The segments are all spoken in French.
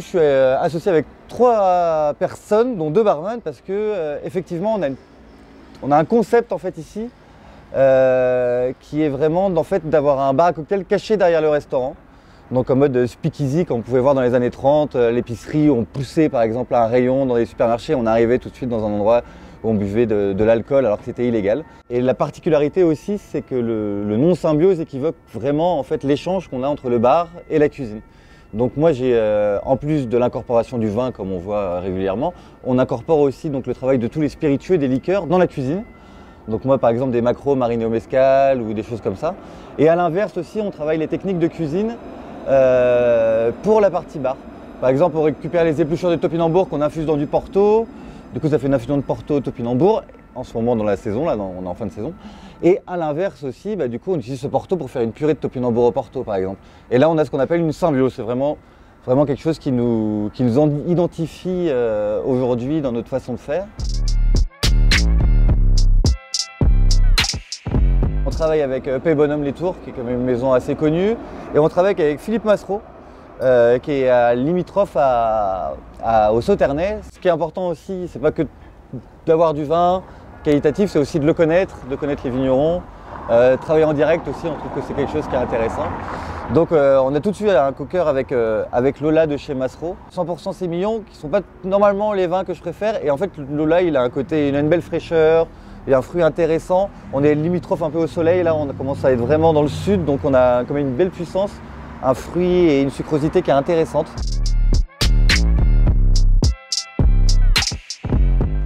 je suis associé avec 3 personnes, dont 2 barman, parce que effectivement, on a un concept en fait ici qui est vraiment en fait, d'avoir un bar à cocktail caché derrière le restaurant. Donc en mode speakeasy, comme on pouvait voir dans les années 30, l'épicerie, on poussait par exemple un rayon dans les supermarchés, on arrivait tout de suite dans un endroit où on buvait de l'alcool alors que c'était illégal. Et la particularité aussi, c'est que le nom Symbiose équivoque vraiment en fait l'échange qu'on a entre le bar et la cuisine. Donc moi j'ai, en plus de l'incorporation du vin comme on voit régulièrement, on incorpore aussi donc, le travail de tous les spiritueux et des liqueurs dans la cuisine. Donc moi par exemple des maquereaux marinés au mescal ou des choses comme ça. Et à l'inverse aussi on travaille les techniques de cuisine pour la partie bar. Par exemple on récupère les épluchures de topinambour qu'on infuse dans du Porto. Du coup ça fait une infusion de Porto topinambour en ce moment dans la saison, là on est en fin de saison. Et à l'inverse aussi, du coup on utilise ce Porto pour faire une purée de topinambour au Porto par exemple. Et là on a ce qu'on appelle une symbiose, c'est vraiment quelque chose qui nous identifie aujourd'hui dans notre façon de faire. On travaille avec Pays Bonhomme Les Tours, qui est quand même une maison assez connue, et on travaille avec Philippe Massereau, qui est limitrophe au Sauternais. Ce qui est important aussi, c'est pas que d'avoir du vin qualitatif, c'est aussi de le connaître les vignerons. Travailler en direct aussi, on trouve que c'est quelque chose qui est intéressant. Donc on a tout de suite un cocker avec Lola de chez Massereau. 100% sémillon, qui ne sont pas normalement les vins que je préfère. Et en fait, Lola, il a une belle fraîcheur. Il y a un fruit intéressant, on est limitrophe un peu au soleil, là on commence à être vraiment dans le sud, donc on a quand même une belle puissance, un fruit et une sucrosité qui est intéressante.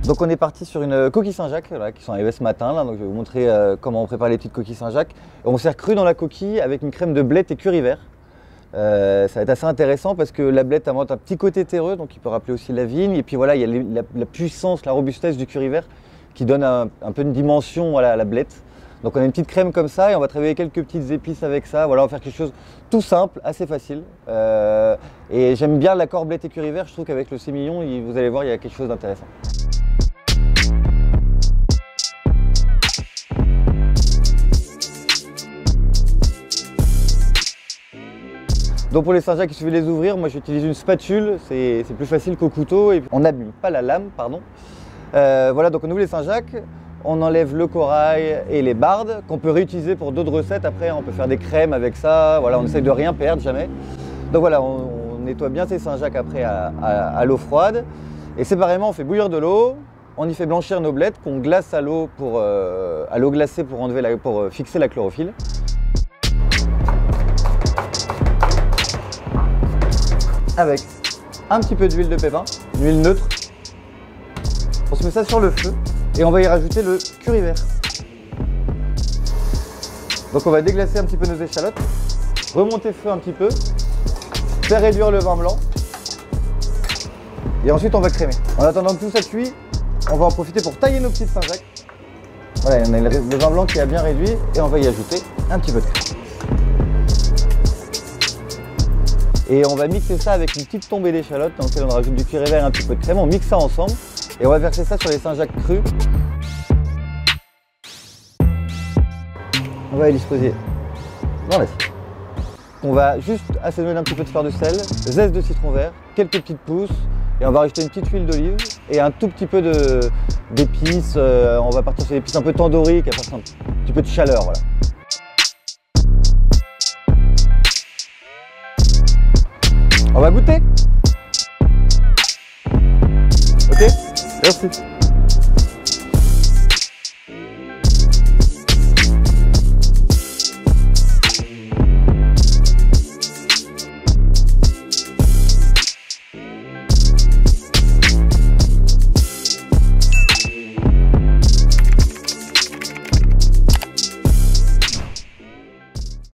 Donc on est parti sur une coquille Saint-Jacques, qui sont arrivées ce matin, là, donc je vais vous montrer comment on prépare les petites coquilles Saint-Jacques. On sert cru dans la coquille avec une crème de blette et curry vert. Ça va être assez intéressant parce que la blette a un petit côté terreux, donc il peut rappeler aussi la vigne, et puis voilà, il y a la puissance, la robustesse du curry vert, qui donne un peu une dimension à la blette. Donc on a une petite crème comme ça et on va travailler quelques petites épices avec ça. Voilà, on va faire quelque chose tout simple, assez facile. Et j'aime bien l'accord blette et curry vert, je trouve qu'avec le sémillon, vous allez voir, il y a quelque chose d'intéressant. Donc pour les Saint-Jacques, il suffit de les ouvrir. Moi j'utilise une spatule, c'est plus facile qu'au couteau et on n'abîme pas la lame, pardon. Voilà, donc on ouvre les Saint-Jacques, on enlève le corail et les bardes qu'on peut réutiliser pour d'autres recettes. Après, on peut faire des crèmes avec ça. Voilà, on essaye de rien perdre jamais. Donc voilà, on nettoie bien ces Saint-Jacques après à l'eau froide. Et séparément, on fait bouillir de l'eau. On y fait blanchir nos blettes qu'on glace à l'eau glacée pour fixer la chlorophylle. Avec un petit peu d'huile de pépin, une huile neutre. On se met ça sur le feu et on va y rajouter le curry vert. Donc on va déglacer un petit peu nos échalotes, remonter le feu un petit peu, faire réduire le vin blanc et ensuite on va crémer. En attendant que tout ça cuit, on va en profiter pour tailler nos petites Saint-Jacques. Voilà, on a le vin blanc qui a bien réduit et on va y ajouter un petit peu de crème. Et on va mixer ça avec une petite tombée d'échalotes dans laquelle on rajoute du curry vert et un petit peu de crème. On mixe ça ensemble. Et on va verser ça sur les Saint-Jacques crus. On va les disposer dans l'assiette. On va juste assaisonner d'un petit peu de fleur de sel, zeste de citron vert, quelques petites pousses, et on va rajouter une petite huile d'olive et un tout petit peu d'épices. On va partir sur des épices un peu tandoori, qui apportent un petit peu de chaleur. Voilà. On va goûter. Ok? Merci.